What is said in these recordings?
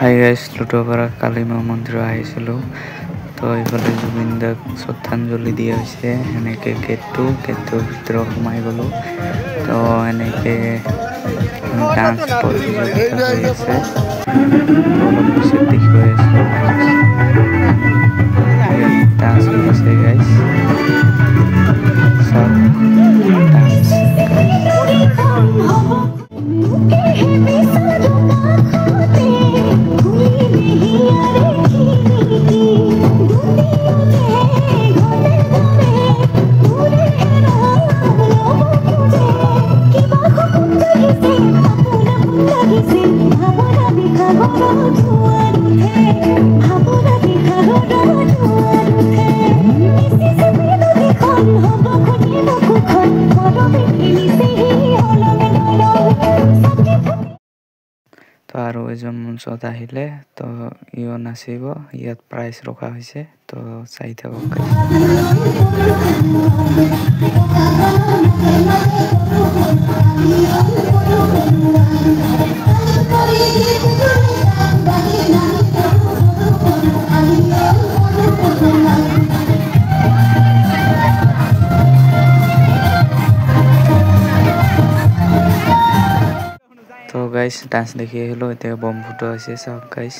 Hi guys, লুটোপাৰা Kali মা মন্দিৰ আহিছিলোঁ। তো এইফালে জুবিন দাক শ্ৰদ্ধাঞ্জলি দিয়া হৈছে। এনেকৈ গেটটোৰ ভিতৰত সোমাই গ'লোঁ। তো এনেকৈ ডান্স প্ৰতিযোগিতা হৈ আছে। অলপ পিছত দেখুৱাই আছোঁ। ইয়াত ডান্স হৈ আছে গাইছ। চাওক ডান্স তো আৰু এজন মঞ্চত আহিলে তো ইও নাচিব। ইয়াত প্ৰাইজ ৰখা হৈছে, তো চাই থাকক। তো গাইছ ডান্স দেখি আহিলোঁ, এতিয়া বম ফুটোৱা হৈছে। চাওক গাইছ।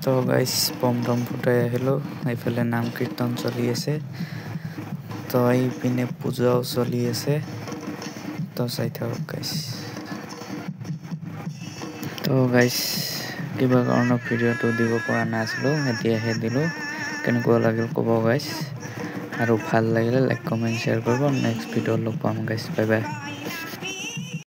তো গাইছ বম ফুটাই আহিলোঁ। এইফালে নাম কীৰ্তন চলি আছে। তো এইপিনে পূজাও চলি আছে। তো চাই থাকক গাইছ। তো গাইছ কিবা কাৰণত ভিডিঅ'টো দিব পৰা নাছিলোঁ, এতিয়াহে দিলোঁ। কেনেকুৱা লাগিল ক'ব গাইছ, আৰু ভাল লাগিলে লাইক কমেণ্ট শ্বেয়াৰ কৰিব। নেক্সট ভিডিঅ'ত লগ পাম গাইছ। Bye bye.